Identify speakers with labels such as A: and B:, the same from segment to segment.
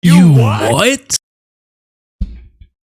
A: You what?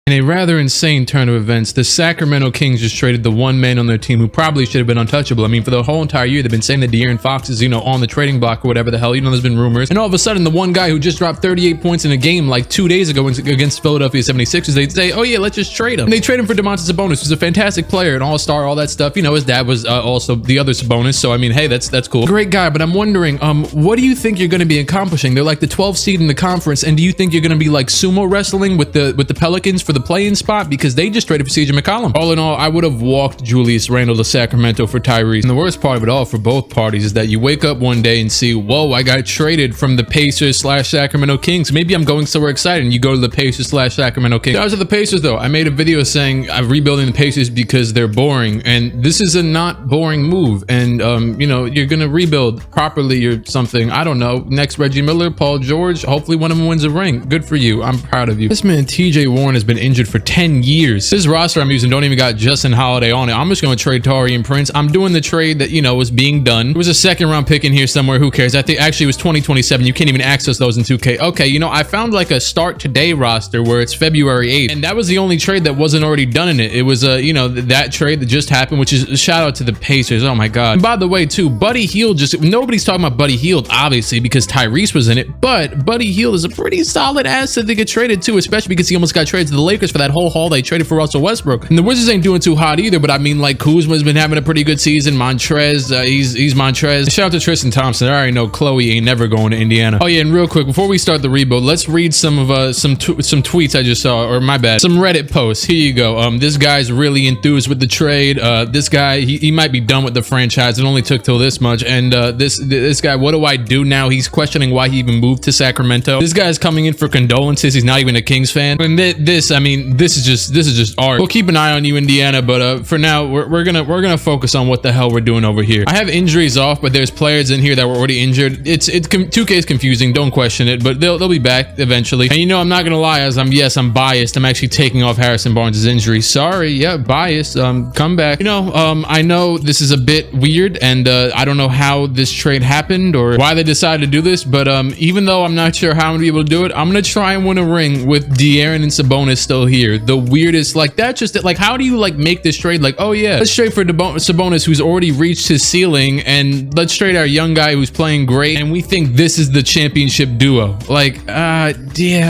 B: In a rather insane turn of events, the Sacramento Kings just traded the one man on their team who probably should have been untouchable. I mean, for the whole entire year, they've been saying that De'Aaron Fox is, on the trading block or whatever the hell. There's been rumors. And all of a sudden, the one guy who just dropped 38 points in a game like 2 days ago against Philadelphia 76ers, they'd say, oh yeah, let's just trade him. And they trade him for domantas sabonis, who's a fantastic player, an all-star, all that stuff. His dad was also the other Sabonis. So, I mean, hey, that's cool. Great guy, but I'm wondering, what do you think you're going to be accomplishing? They're like the 12th seed in the conference, and do you think you're going to be like sumo wrestling with the Pelicans for the play-in spot? Because they just traded for CJ McCollum. All in all, I would have walked Julius Randle to Sacramento for Tyrese. And the worst part of it all for both parties is that you wake up one day and see, whoa, I got traded from the Pacers / Sacramento Kings. Maybe I'm going somewhere exciting. You go to the Pacers / Sacramento Kings. Shout out to the Pacers though. I made a video saying I'm rebuilding the Pacers because they're boring. And this is a not boring move. And, you're going to rebuild properly or something. I don't know. Next, Reggie Miller, Paul George. Hopefully one of them wins a ring. Good for you. I'm proud of you. This man, TJ Warren, has been injured for 10 years. This roster I'm using don't even got Justin Holiday on it. I'm just going to trade Taurean Prince. I'm doing the trade that, was being done. There was a second round pick in here somewhere. Who cares? I think actually it was 2027. You can't even access those in 2K. Okay, I found like a start today roster where it's February 8th. And that was the only trade that wasn't already done in it. It was, that trade that just happened, which is a shout out to the Pacers. Oh my God. And by the way, too, Buddy Hield nobody's talking about Buddy Hield, obviously, because Tyrese was in it. But Buddy Hield is a pretty solid asset to get traded to, especially because he almost got traded to the Lakers for that whole haul they traded for Russell Westbrook. And the Wizards ain't doing too hot either, but I mean, like, Kuzma's been having a pretty good season. Montrez, he's Montrez. Shout out to Tristan Thompson. I already know Chloe ain't never going to Indiana. Oh yeah, and real quick, before we start the rebuild, let's read some of some tweets I just saw, or my bad, some Reddit posts. Here you go. This guy's really enthused with the trade. This guy, he might be done with the franchise. It only took till this much. And this guy, what do I do now? He's questioning why he even moved to Sacramento. This guy's coming in for condolences. He's not even a Kings fan. And this is just art. We'll keep an eye on you, Indiana, but for now, we're gonna focus on what the hell we're doing over here. I have injuries off, but there's players in here that were already injured. 2K is confusing. Don't question it, but they'll be back eventually. And I'm not gonna lie, I'm biased. I'm actually taking off Harrison Barnes' injury. Sorry, yeah, biased. Come back. I know this is a bit weird, and I don't know how this trade happened or why they decided to do this, but even though I'm not sure how I'm gonna be able to do it, I'm gonna try and win a ring with De'Aaron and Sabonis still here. The weirdest, like, that's just like, how do you like make this trade? Like, oh yeah, let's trade for Sabonis, who's already reached his ceiling, and let's trade our young guy who's playing great, and we think this is the championship duo. Like, they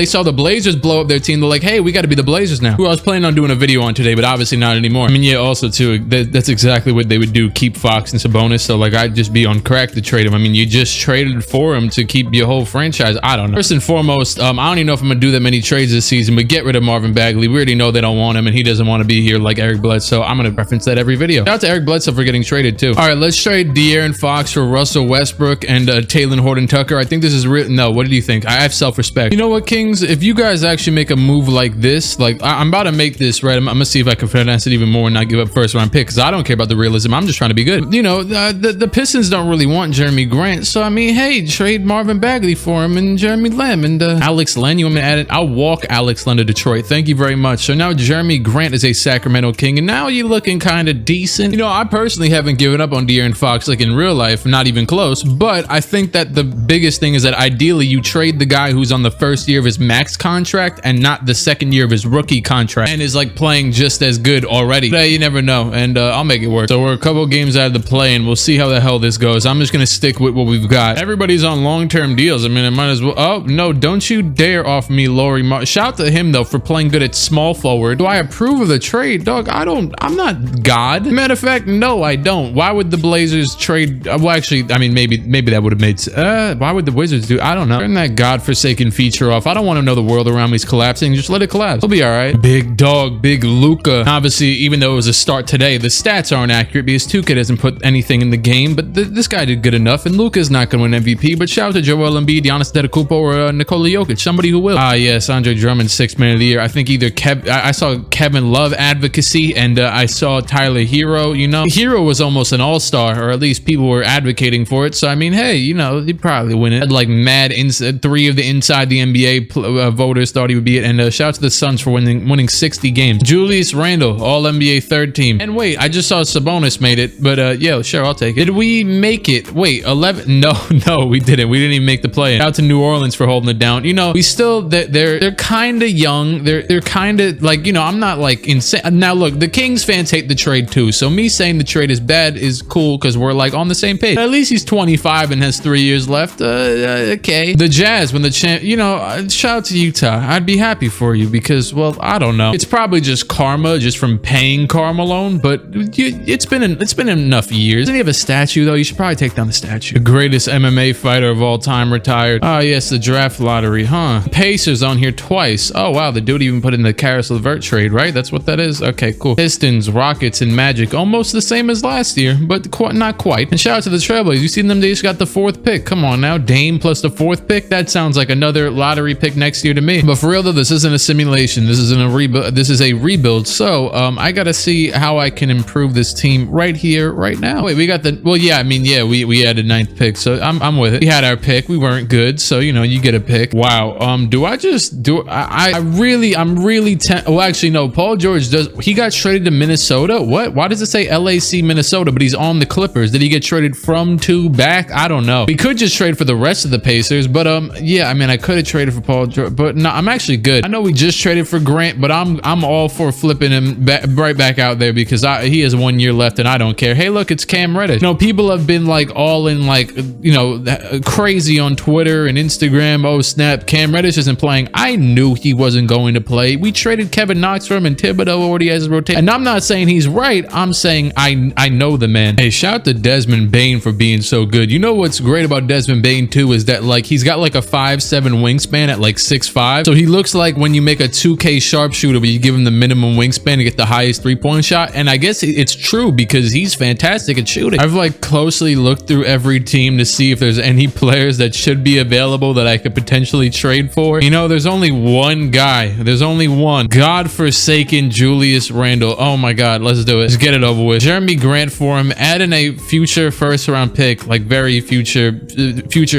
B: saw the Blazers blow up their team. They're like, hey, we got to be the Blazers now. Who I was planning on doing a video on today, but obviously not anymore. I mean, yeah, also too, that's exactly what they would do. Keep Fox and Sabonis. So like, I'd just be on crack to trade him. I mean, you just traded for him to keep your whole franchise. I don't know. First and foremost, I don't even know if I'm gonna do that many trades this season, but get rid of Marvin Bagley. We already know they don't want him, and he doesn't want to be here like Eric Bledsoe. I'm gonna reference that every video. Shout out to Eric Bledsoe for getting traded too. All right, let's trade De'Aaron Fox for Russell Westbrook and Taylor Horton Tucker. I think this is real. No, what do you think? I have self-respect. You know what, Kings? If you guys actually make a move like this, like I'm about to make this, right? I'm gonna see if I can finesse it even more and not give up first round pick, because I don't care about the realism. I'm just trying to be good. The Pistons don't really want Jeremy Grant, so I mean, hey, trade Marvin Bagley for him and Jeremy Lamb and Alex Len. You want me to add it? I'll walk Alex Len to Detroit. Thank you very much. So now Jeremy Grant is a Sacramento King, and now you're looking kind of decent. I personally haven't given up on De'Aaron Fox like in real life, not even close, but I think that the biggest thing is that ideally you trade the guy who's on the first year of his max contract and not the second year of his rookie contract and is like playing just as good already. But you never know, and I'll make it work. So we're a couple games out of the play, and we'll see how the hell this goes. I'm just gonna stick with what we've got. Everybody's on long-term deals. I mean, I might as well. Oh no, don't you dare off me, Laurie Shout out to him though for playing good at small forward. Do I approve of the trade, dog? I'm not God. Matter of fact, no, I don't. Why would the Blazers trade? Well, actually, I mean, maybe that would have made sense. Why would the Wizards do? I don't know. Turn that godforsaken feature off. I don't want to know the world around me is collapsing. Just let it collapse. He'll be all right. Big dog, big Luka. Obviously, even though it was a start today, the stats aren't accurate because 2K doesn't put anything in the game, but this guy did good enough, and Luka's not going to win MVP, but shout out to Joel Embiid, Giannis Antetokounmpo, or Nikola Jokic, somebody who will. Ah, yes, Andre Andre Drummond 6th man of the year. I think either I saw Kevin Love advocacy, and I saw Tyler Hero. You know, Hero was almost an all-star, or at least people were advocating for it. So I mean, hey, you know, he'd probably win it. Had like mad 3 of the inside the NBA voters thought he would be it. And shout out to the Suns for winning 60 games. Julius Randle, all NBA 3rd team. And wait, I just saw Sabonis made it, but yeah, sure, I'll take it. Did we make it? Wait, 11? No, we didn't. We didn't even make the play. Shout out to New Orleans for holding it down. You know, we still, they're kind of young. They're kind of like, you know, I'm not like insane. Now look, the Kings fans hate the trade too. So me saying the trade is bad is cool because we're like on the same page. But at least he's 25 and has 3 years left. Okay. The Jazz, when the champ, you know, shout out to Utah. I'd be happy for you because, well, I don't know. It's probably just karma, just from paying Karl Malone, but it's been enough years. Doesn't he have a statue though? You should probably take down the statue. The greatest MMA fighter of all time retired. Oh yes, the draft lottery, huh? Pacers on here twice. Oh wow, the dude even put in the Karis LeVert trade, right? That's what that is. Okay, cool. Pistons, Rockets, and Magic, almost the same as last year, but not quite. And shout out to the Trailblazers. You seen them? They just got the 4th pick. Come on now, Dame plus the 4th pick. That sounds like another lottery pick next year to me. But for real though, this isn't a simulation. This isn't a rebuild. This is a rebuild. So I gotta see how I can improve this team right here, right now. Wait, we got the. Well, yeah. I mean, yeah, we had a 9th pick, so I'm with it. We had our pick. We weren't good, so you know, you get a pick. Wow. Do I just do? I'm really. Well, actually, no. Paul George does. He got traded to Minnesota. What? Why does it say LAC Minnesota? But he's on the Clippers. Did he get traded from to back? I don't know. We could just trade for the rest of the Pacers, but yeah. I mean, I could have traded for Paul George, but no, I'm actually good. I know we just traded for Grant, but I'm all for flipping him right back out there because he has 1 year left and I don't care. Hey, look, it's Cam Reddish. You know, people have been like all in like, you know, crazy on Twitter and Instagram. Oh snap, Cam Reddish isn't playing. I knew he wasn't going to play. We traded Kevin Knox for him, and Thibodeau already has his rotation. And I'm not saying he's right. I'm saying I know the man. Hey, shout out to Desmond Bane for being so good. You know what's great about Desmond Bane too is that like he's got like a 5'7" wingspan at like 6'5". So he looks like when you make a 2K sharpshooter, but you give him the minimum wingspan to get the highest 3-point shot. And I guess it's true because he's fantastic at shooting. I've like closely looked through every team to see if there's any players that should be available that I could potentially trade for. You know, there's only one guy. There's only one. Godforsaken Julius Randle. Oh my God, let's do it. Let's get it over with. Jeremy Grant for him. Add in a future 1st round pick, like very future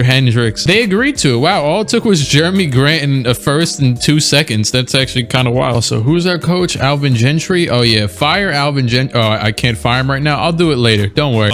B: Hendricks. They agreed to it. Wow, all it took was Jeremy Grant and a 1st and 2 seconds. That's actually kind of wild. So who's our coach? Alvin Gentry. Oh yeah, fire Alvin Gentry. Oh, I can't fire him right now. I'll do it later. Don't worry.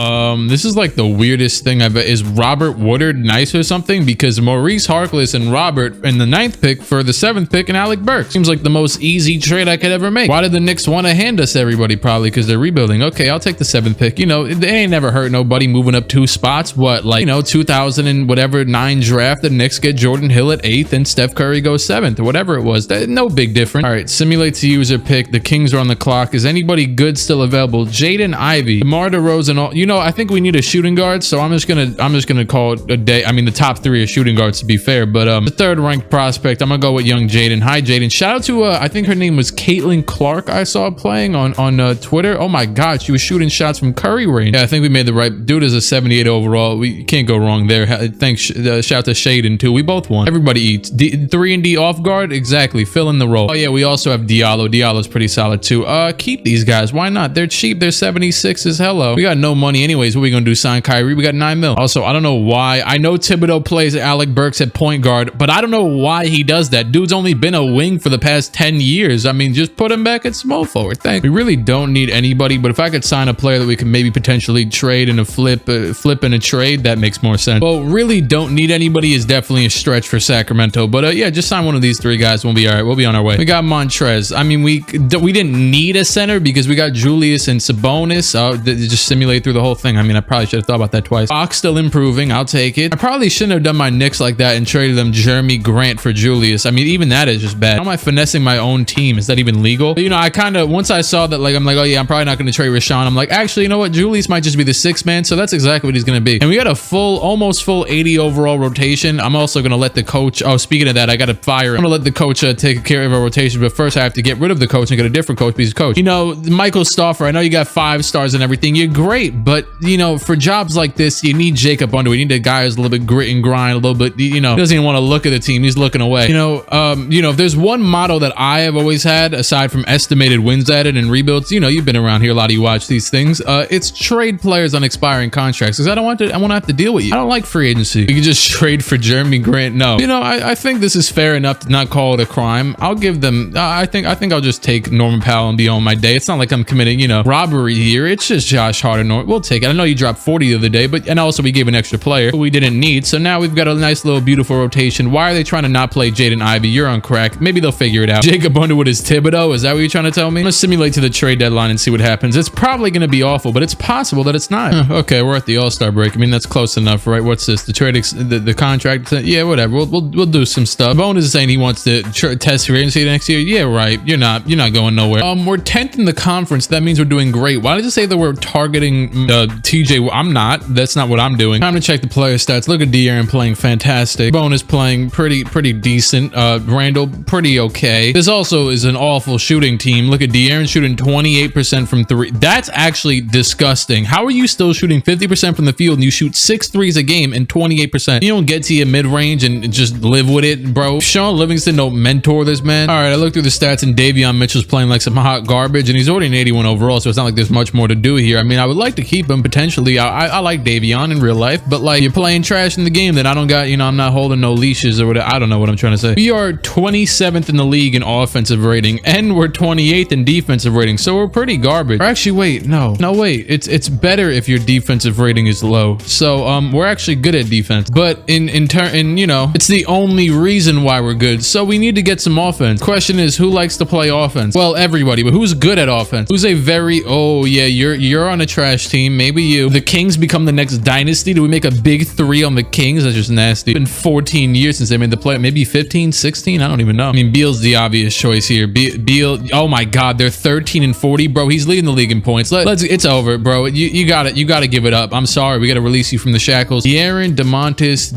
B: This is like the weirdest thing I've. Is Robert Woodard nice or something? Because Maurice Harkless and Robert in the 9th pick for the 7th pick and Alec Burks. Seems like the most easy trade I could ever make. Why did the Knicks want to hand us everybody? Probably because they're rebuilding. Okay, I'll take the 7th pick. You know, they ain't never hurt nobody moving up 2 spots. What, like, you know, 2000 and whatever 9 draft, the Knicks get Jordan Hill at 8th and Steph Curry goes 7th or whatever it was. No big difference. All right, simulate to user pick. The Kings are on the clock. Is anybody good still available? Jaden Ivey, DeMar DeRozan. All, you know, I think we need a shooting guard, so I'm just gonna call it a day. I mean, the top 3 are shooting guards to be fair, but the 3rd ranked prospect, I'm gonna go with young Jaden. Hi Jaden. Shout out to I think her name was Caitlin Clark. I saw playing on Twitter. Oh my God, she was shooting shots from Curry range. Yeah, I think we made the right. Dude is a 78 overall. We can't go wrong there. Thanks. Shout out to Shaden too. We both won. Everybody eats. 3 and D off guard. Exactly. Fill in the role. Oh yeah, we also have Diallo. Diallo's pretty solid too. Keep these guys. Why not? They're cheap. They're 76s. Hello. We got no money anyways. What are we gonna do? Sign Kyrie? We got 9 mil. Also, I don't know why. I know Thibodeau plays Alec Burks at point guard, but I don't know why he does that. Dude's only been a wing for the past 10 years. I mean, just put him back at small forward. Thanks. We really don't need anybody, but if I could sign a player that we can maybe potentially trade in a flip in a trade, that makes more sense. Well, really don't need anybody is definitely a stretch for Sacramento, but yeah, just sign one of these 3 guys. We'll be all right. We'll be on our way. We got Montrez. I mean, we didn't need a center because we got Julius and Sabonis. Just simulate through the whole thing. I mean, I probably should have thought about that twice. Fox still improving. I'll take it. I probably shouldn't have done my Knicks like that and traded them Jeremy Grant for Julius. I mean, even that is just bad. How am I finessing my own team? Is that even legal? You know, I kind of, once I saw that, like, I'm like, oh yeah, I'm probably not going to trade Rashawn. I'm like, actually, you know what? Julius might just be the 6th man. So that's exactly what he's going to be. And we got a almost full 80 overall rotation. I'm also going to let the coach, oh, speaking of that, I got to fire him. I'm going to let the coach take care of our rotation. But first I have to get rid of the coach and get a different coach because he's coach. You know, Michael Stauffer, I know you got 5 stars and everything. You're great. But, you know, for jobs like this, you need Jacob Underwood. You need a guy who's a little bit grit and grind, a little bit, you know, he doesn't even want to look at the team. He's looking away. You know, you know, if there's one motto that I have always had, aside from estimated wins added and rebuilds, you know, you've been around here, a lot of you watch these things. It's trade players on expiring contracts, because I want to have to deal with you. I don't like free agency. You can just trade for Jeremy Grant. No, you know, I think this is fair enough to not call it a crime. I'll give them. I think I'll just take Norman Powell and be on my day. It's not like I'm committing, you know, robbery here. It's just Josh Hart and We'll take it. I know you dropped 40 the other day, but and also we gave an extra player who we didn't need. So now we've got a nice little beautiful rotation. Why are they trying to not play Jaden Ivey? You're on crack. Maybe they'll figure it out. Jacob Underwood is Thibodeau. Is that what you're trying to tell me? I'm gonna simulate to the trade deadline and see what happens. It's probably gonna be awful, but it's possible that it's not. Okay, we're at the All-Star break. I mean, that's close enough, right? What's this? The trade, the contract? Yeah, whatever. We'll do some stuff. Bone is saying he wants to test free agency next year. Yeah, right. You're not going nowhere. We're 10th in the conference. That means we're doing great. Why did you say that we're targeting TJ? I'm not. That's not what I'm doing. Time to check the player stats. Look at De'Aaron playing fantastic. Bone is playing pretty decent. Randall pretty okay. This also is an awful shooting team. Look at De'Aaron shooting 28% from three. That's actually disgusting. How are you still shooting 50% from the field and you shoot 6 threes a game and 28%? You don't get to your mid-range and just live with it, bro. Sean Livingston don't mentor this man. All right, I looked through the stats and Davion Mitchell's playing like some hot garbage, and he's already an 81 overall, so it's not like there's much more to do here. I mean, I would like to keep him potentially. I like Davion in real life, but like, you're playing trash in the game that I don't got, you know, I'm not holding no leashes or whatever. I don't know what I'm trying to say. We are 27th in the league in offensive rating, and we're 28th in defensive rating, so we're pretty garbage. Or actually, wait, no, wait. It's better if your defensive rating is low. So we're actually good at defense, but in turn, you know, it's the only reason why we're good. So we need to get some offense. Question is, who likes to play offense? Well, everybody, but who's good at offense? Who's a very, oh yeah, you're on a trash team. Maybe you. The Kings become the next dynasty. Do we make a big 3 on the Kings? That's just nasty. It's been 14 years since they made the play. Maybe 15, 16. I don't even know. I mean, Beal's the obvious choice here. Beal. Oh my God, they're 13 and 40, bro. He's leading the league in points. It's over, bro. You got it. You got to give it up. I'm sorry. We got to release you from the shackles. Domantas.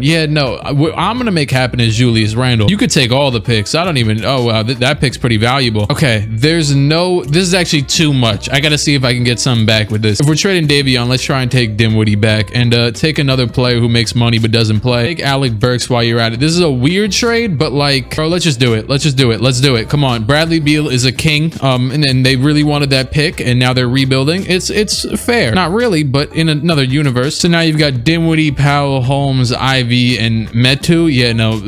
B: Yeah, no. I'm gonna make happen as Julius Randle. You could take all the picks. I don't even. Oh wow, that pick's pretty valuable. Okay, this is actually too much. I gotta see if I can get something back with this. If we're trading Davion, let's try and take Dinwiddie back and take another player who makes money but doesn't play. Take Alec Burks while you're at it. This is a weird trade, but like, bro, let's just do it. Let's do it. Come on. Bradley Beal is a king. And they really wanted that pick, and now they're rebuilding. It's fair. Not really, but in another universe. So now you've got Dinwiddie, Powell, Holmes, Ivy, and Metu. Yeah, no,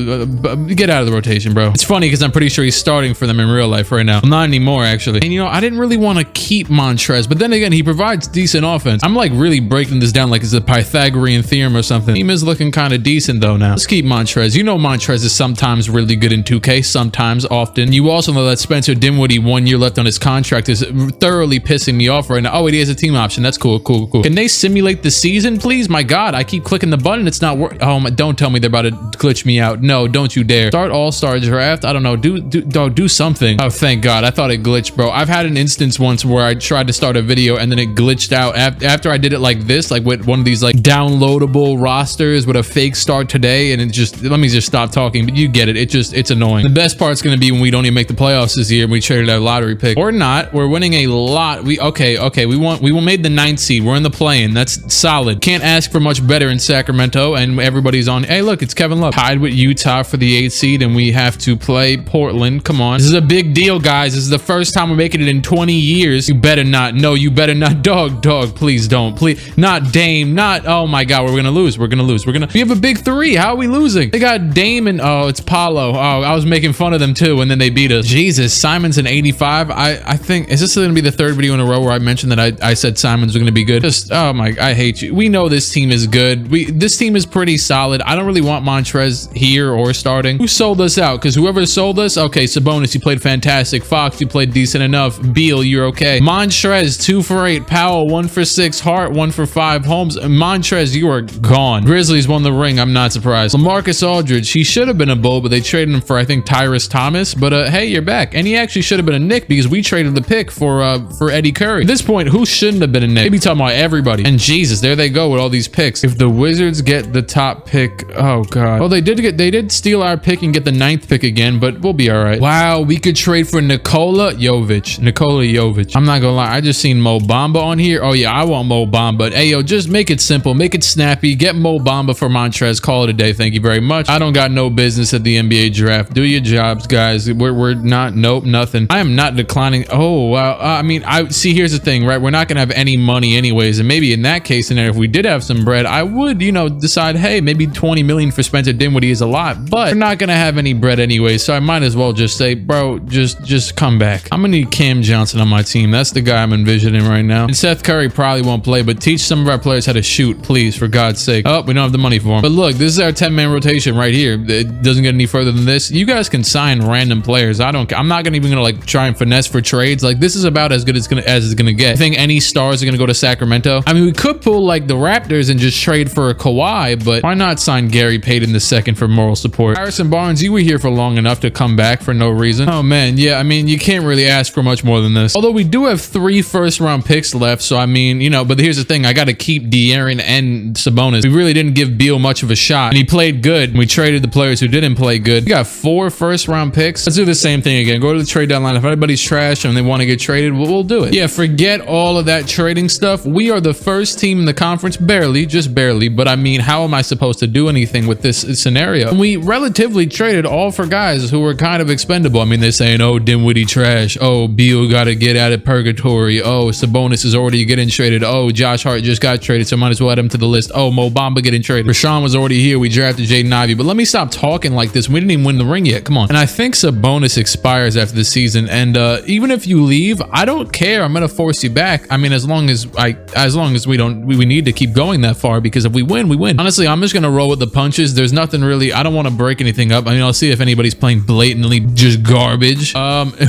B: get out of the rotation, bro. It's funny because I'm pretty sure he's starting for them in real life right now. Not anymore, actually. And you know, I didn't really want to keep Montrez, but then again, he provides decent offense. I'm like really breaking this down like it's a Pythagorean theorem or something. Team is looking kind of decent though now. Let's keep Montrez. You know, Montrez is sometimes really good in 2K, sometimes, often. You also know that Spencer Dinwiddie, 1 year left on his contract, is thoroughly pissing me off right now. Oh, wait, he has a team option. That's cool. Can they simulate the season, please? My God, I keep clicking the button. It's not working. Oh, don't tell me they're about to glitch me out. No, don't you dare. Start all-star draft. I don't know. Do something. Oh, thank God. I thought it glitched, bro. I've had an instance once where I tried to start a video and then it glitched out after I did it like this, like with one of these like downloadable rosters with a fake start today, and it just, let me just stop talking, but you get it. It's annoying. The best part's gonna be when we don't even make the playoffs this year and we traded our lottery pick. Or not. We're winning a lot. Okay. We made the 9th seed. We're in the play-in. That's solid. Can't ask for much better in Sacramento, and everybody's on. Hey, look, it's Kevin Love tied with Utah for the 8th seed, and we have to play Portland. Come on. This is a big deal, guys. This is the first time we're making it in 20 years. You better not. No, you better not. Dog, please don't. Please. Not Dame. Not. Oh my God, we're gonna lose. We have a big 3. How are we losing? They got Dame and, oh, it's Paolo. Oh, I was making fun of them too, and then they beat us. Jesus, Simon's an 85. I think, is this gonna be the 3rd video in a row where I mentioned that I said Simons were gonna be good? Just, oh my, I hate you. We know this team is good. This team is pretty solid. I don't really want Montrez here or starting. Who sold us out? Because whoever sold us, okay, Sabonis, you played fantastic. Fox, you played decent enough. Beal, you're okay. Montrez, 2 for 8. Powell, 1 for 6. Hart, 1 for 5. Holmes, Montrez, you are gone. Grizzlies won the ring. I'm not surprised. LaMarcus Aldridge, he should have been a Bull, but they traded him for, I think, Tyrese Thomas. But hey, you're back. And he actually should have been a Knick because we traded the pick for Eddie Curry. At this point, who shouldn't have been a Knick? Maybe talking about everybody. And Jesus, there they go with all these picks. If the Wizards get the top pick, oh God. Well, they did steal our pick and get the 9th pick again, but we'll be all right. Wow, we could trade for Nikola Jovic. I'm not gonna lie, I just seen Mo Bamba on here. Oh yeah, I want Mo Bamba. Hey yo, just make it simple, make it snappy. Get Mo Bamba for Montrez. Call it a day. Thank you very much. I don't got no business this at the NBA draft. Do your jobs, guys. We're not, nope, nothing. I am not declining. Oh, wow. I mean, I see, here's the thing, right? We're not gonna have any money anyways, and maybe in that case, and if we did have some bread, I would, you know, decide, hey, maybe 20 million for Spencer Dinwiddie is a lot, but we're not gonna have any bread anyway, so I might as well just say, bro, just come back. I'm gonna need Cam Johnson on my team. That's the guy I'm envisioning right now. And Seth Curry probably won't play, but teach some of our players how to shoot, please, for God's sake. Oh, we don't have the money for him. But look, this is our 10-man rotation right here. It doesn't get any further than this. You guys can sign random players. I'm not even gonna like try and finesse for trades. Like, this is about as good as it's gonna get. I think any stars are gonna go to Sacramento. I mean, we could pull like the Raptors and just trade for a Kawhi, but why not sign Gary Payton II for moral support? Harrison Barnes, you were here for long enough to come back for no reason. Oh man, yeah, I mean, you can't really ask for much more than this. Although we do have 3 first-round picks left, so I mean, you know, but here's the thing, I gotta keep De'Aaron and Sabonis. We really didn't give Beal much of a shot, and he played good. We traded the players who didn't play good. We got 4 first-round picks. Let's do the same thing again. Go to the trade deadline. If anybody's trash and they want to get traded, we'll do it. Yeah, forget all of that trading stuff. We are the first team in the conference, barely, just barely, but I mean, how am I supposed to do anything with this scenario? And we relatively traded all for guys who were kind of expendable. I mean, they're saying, oh, Dinwiddie trash. Oh, Beal got to get out of purgatory. Oh, Sabonis is already getting traded. Oh, Josh Hart just got traded, so might as well add him to the list. Oh, Mo Bamba getting traded. Rashawn was already here. We drafted Jaden Ivey. But let me stop talking like this. We didn't even win the ring yet. Come on. And I think Sabonis expires after the season. And even if you leave, I don't care. I'm gonna force you back. I mean, as long as we need to keep going that far, because if we win, we win. Honestly, I'm just gonna roll with the punches. There's nothing really. I don't want to break anything up. I mean, I'll see if anybody's playing blatantly just garbage.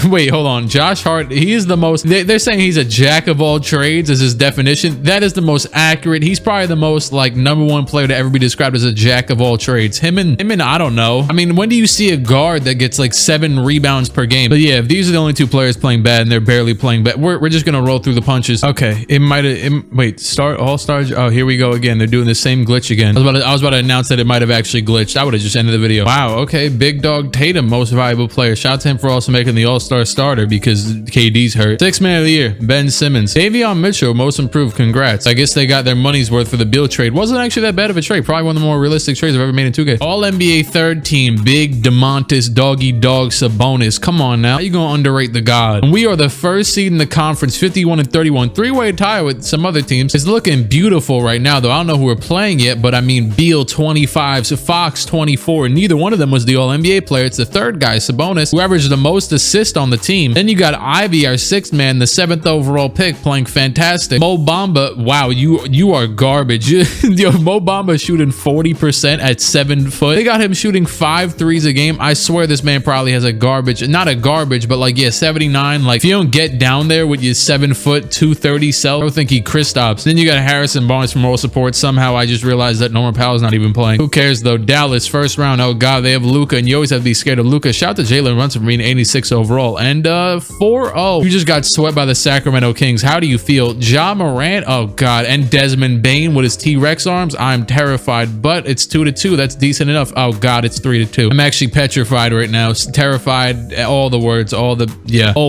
B: Wait, hold on. Josh Hart, he is the most. They're saying he's a jack of all trades as his definition. That is the most accurate. He's probably the most like #1 player to ever be described as a jack of all trades. Him and I don't know. I mean, when do you see a guard that gets like 7 rebounds per game? But yeah, if these are the only 2 players playing bad and they're barely playing bad, we're just gonna roll through the punches. Okay, wait, start all stars. Oh, here we go again. They're doing the same glitch again. I was about to announce that it might have actually glitched. I would have just ended the video. Wow. Okay, big dog Tatum, most valuable player. Shout out to him for also making the All-Star starter because KD's hurt. 6th man of the year, Ben Simmons. Davion Mitchell, most improved. Congrats. I guess they got their money's worth for the Beal trade. Wasn't actually that bad of a trade. Probably one of the more realistic trades I've ever made in 2K. All NBA 3rd team, big domantas, doggy dog Sabonis. Come on now. How you gonna underrate the god? And we are the first seed in the conference, 51-31. 3-way tie with some other teams. It's looking beautiful right now, though. I don't know who we're playing yet, but I mean, Beal 25, so Fox 24. Neither one of them was the All-NBA player. It's the 3rd guy, Sabonis, who averaged the most assists on the team. Then you got Ivy, our 6th man, the 7th overall pick, playing fantastic. Mo Bamba, wow, you are garbage. Yo, Mo Bamba shooting 40% at 7 foot. They got him shooting 5 threes a game. I swear this man probably has a garbage, not a garbage, but like, yeah, 79. Like, if you don't get down there with your 7 foot 230 self, I don't think he Kristaps. Then you got Harrison Barnes for moral support. Somehow I just realized that Norman Powell's not even playing. Who cares though? Dallas, 1st round. Oh god, they have Luka, and you always have to be scared of Luka. Shout out to Jalen Brunson for being 86 overall. And 4-0. You just got swept by the Sacramento Kings. How do you feel? Ja Morant, oh god, and Desmond Bane with his T-Rex arms. I'm terrified, but it's 2-2. That's decent enough. Oh god, it's 3-2. I'm actually petrified right now. Terrified. All the words, all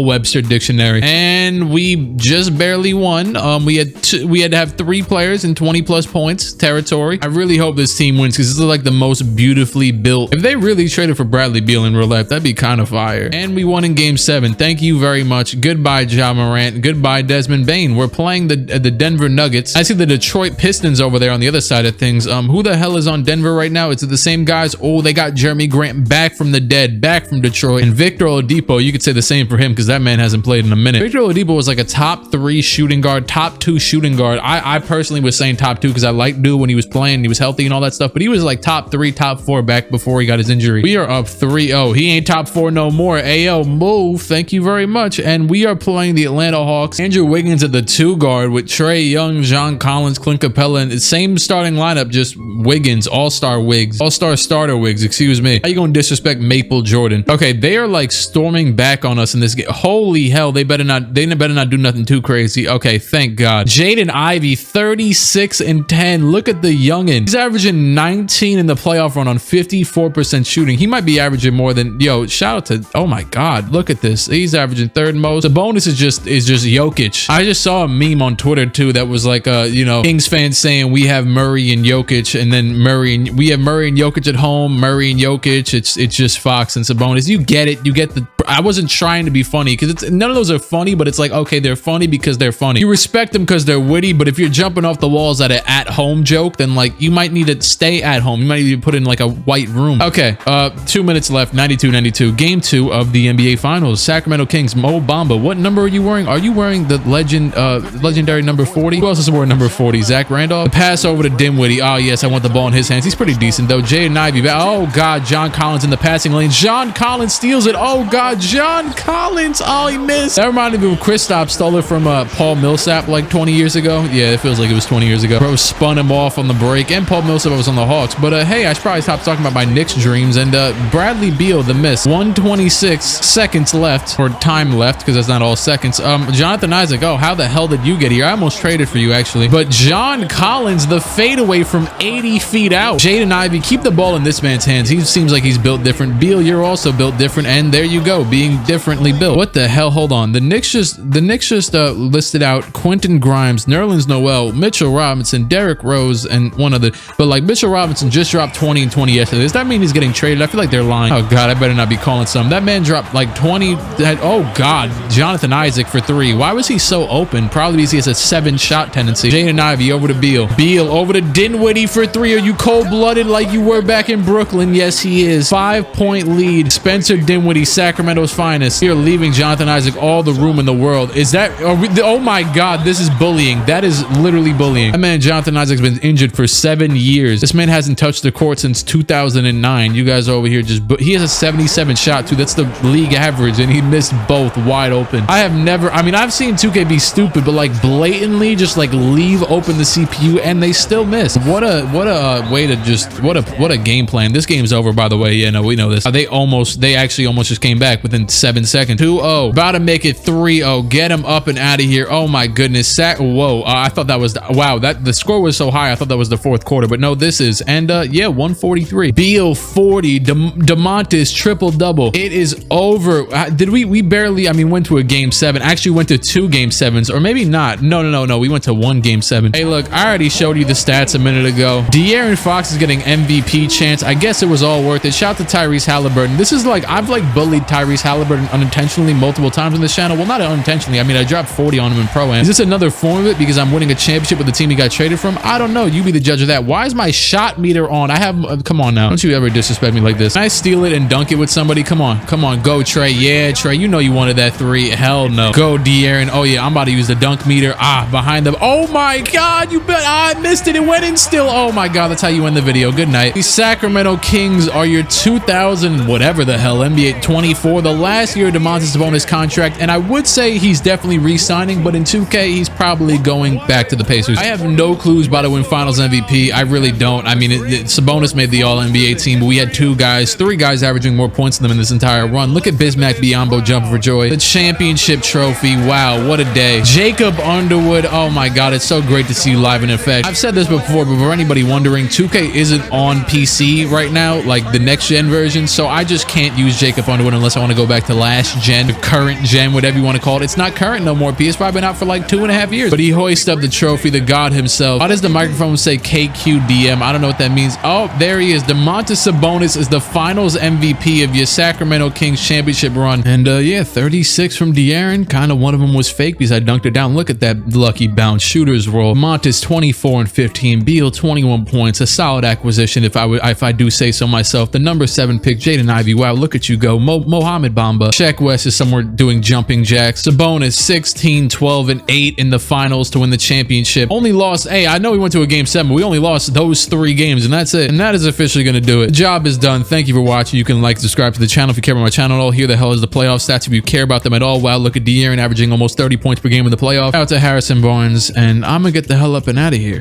B: Webster dictionary. And we just barely won. We had to have 3 players in 20+ points territory. I really hope this team wins because this is like the most beautifully built. If they really traded for Bradley Beal in real life, that'd be kind of fire. And we won in game 7. Thank you very much. Goodbye, Ja Morant. Goodbye, Desmond Bane. We're playing the Denver Nuggets. I see the Detroit Pistons over there on the other side of things. Who the hell is on Denver right now? Is it the same guys? Oh, they got Jeremy Grant back from the dead, back from Detroit. And Victor Oladipo, you could say the same for him because that man hasn't played in a minute. Victor Oladipo was like a top 3 shooting guard, top 2 shooting guard. I personally was saying top 2 because I liked dude when he was playing, he was healthy and all that stuff, but he was like top 3, top 4 back before he got his injury. We are up 3-0. He ain't top 4 no more. Ayo, move. Thank you very much. And we are playing the Atlanta Hawks. Andrew Wiggins at the 2 guard with Trey Young, John Collins, Clint Capella, and the same starting lineup, just Wiggins, all-star wigs, all-star starter wigs, excuse me. How you gonna disrespect Maple Jordan? Okay, they are like storming back on us in this game. Holy hell, they better not do nothing too crazy. Okay, thank God. Jaden Ivey, 36-10. Look at the youngin. He's averaging 19 in the playoff run on 54% shooting. He might be averaging more than, yo, shout out to, oh my God, look at this. He's averaging 3rd most. The bonus is just Jokic. I just saw a meme on Twitter too that was like, Kings fans saying we have Murray and Jokic, and then we have Murray and Jokic at home, Murray Curry and Jokic. It's just Fox and Sabonis. You get it. You get the. I wasn't trying to be funny because none of those are funny, but it's like, okay, they're funny because they're funny. You respect them because they're witty, but if you're jumping off the walls at an at-home joke, then like you might need to stay at home. You might need to put in like a white room. Okay, 2 minutes left. 92-92. Game 2 of the NBA Finals. Sacramento Kings. Mo Bamba. What number are you wearing? Are you wearing the legendary number 40? Who else is wearing number 40? Zach Randolph. The pass over to Dinwiddie. Oh yes, I want the ball in his hands. He's pretty decent though. Jaden Ivey. Oh God, John Collins in the passing lane. John Collins steals it. Oh God, John Collins. Oh, he missed. That reminded me of Kristaps stole it from Paul Millsap like 20 years ago. Yeah, it feels like it was 20 years ago. Bro spun him off on the break, and Paul Millsap was on the Hawks. But hey, I should probably stop talking about my Knicks dreams. And Bradley Beal, the miss. 126 seconds left, or time left, because that's not all seconds. Jonathan Isaac. Oh, how the hell did you get here? I almost traded for you actually. But John Collins, the fadeaway from 80 feet out. Jaden Ivey, keep the ball in this man's hands. He seems like he's built different. Beal, you're also built different, and there you go, being differently built. What the hell? Hold on. The Knicks just listed out Quentin Grimes, Nerlens Noel, Mitchell Robinson, Derrick Rose, and one other. But like Mitchell Robinson just dropped 20 and 20 yesterday. Does that mean he's getting traded? I feel like they're lying. Oh God, I better not be calling some. That man dropped like 20. Oh God, Jonathan Isaac for 3. Why was he so open? Probably because he has a 7-shot tendency. Jaden Ivey over to Beal. Beal over to Dinwiddie for 3. Are you cold-blooded like you were back in Brooklyn? Yes, he is. 5-point lead. Spencer Dinwiddie, Sacramento's finest. You're leaving Jonathan Isaac all the room in the world. Is that? Oh my God, this is bullying. That is literally bullying. That man, Jonathan Isaac's been injured for 7 years. This man hasn't touched the court since 2009. You guys are over here just. He has a 77 shot too. That's the league average, and he missed both wide open. I have never. I mean, I've seen 2K be stupid, but like blatantly just like leave open the CPU and they still miss. What a way to just. What a game plan. This game's over, by the way. Yeah, no, we know this. They actually almost just came back within 7 seconds. 2-0. About to make it 3-0. Get him up and out of here. Oh my goodness. Whoa. I thought that was wow. That the score was so high. I thought that was the 4th quarter, but no, this is. And yeah, 143. Beal 40. Domantas triple double. It is over. Did we barely? I mean, went to a game 7. Actually, went to 2 game 7s, or maybe not. No. We went to 1 game 7. Hey, look, I already showed you the stats a minute ago. De'Aaron Fox is getting MVP chance. I guess it was all worth it. Shout out to Tyrese Haliburton. This is like I've like bullied Tyrese Haliburton unintentionally multiple times on this channel. Well, not unintentionally. I mean, I dropped 40 on him in Pro-Am. Is this another form of it because I'm winning a championship with the team he got traded from? I don't know. You be the judge of that. Why is my shot meter on? I have. Come on now. Don't you ever disrespect me like this. Can I steal it and dunk it with somebody? Come on. Go Trey. Yeah, Trey. You know you wanted that 3. Hell no. Go De'Aaron. Oh yeah, I'm about to use the dunk meter. Behind them. Oh my God, you bet. I missed it. It went in still. Oh my God, that's how you end the video. Good night. These Sacramento Kings are your 2000 whatever the hell NBA 24, the last year of Domantas Sabonis contract, and I would say he's definitely re-signing, but in 2K he's probably going back to the Pacers. I have no clues about to win Finals MVP. I really don't. I mean, Sabonis made the All-NBA team, but we had 3 guys averaging more points than them in this entire run. Look at Bismack Biyombo jumping for joy. The championship trophy. Wow, what a day. Jacob Underwood. Oh my God, it's so great to see you live in effect. I've said this before, but for anybody wondering, 2K isn't on PC right now, like the next gen version, so I just can't use Jacob Underwood unless I want to go back to last gen, current gen, whatever you want to call it. It's not current no more. PS5 been out for like 2.5 years, but he hoists up the trophy, the god himself. Why does the microphone say KQDM? I don't know what that means. Oh, there he is. Domantas Sabonis is the Finals MVP of your Sacramento Kings championship run. And yeah, 36 from De'Aaron. Kind of one of them was fake because I dunked it down. Look at that lucky bounce. Shooters roll. Montes 24 and 15. Beal 21 points. A solid acquisition if I do say so myself. The number 7 pick, Jaden Ivey. Wow, look at you go. Mohamed Bamba. Shaq West is somewhere doing jumping jacks. Sabonis 16, 12, and 8 in the finals to win the championship. Only lost, hey, I know we went to a game 7. We only lost those 3 games, and that's it. And that is officially going to do it. The job is done. Thank you for watching. You can like, subscribe to the channel if you care about my channel at all. Here the hell is the playoff stats if you care about them at all. Wow, look at De'Aaron averaging almost 30 points per game in the playoff. Out to Harrison Barnes, and I'm going to get the hell up and out of here.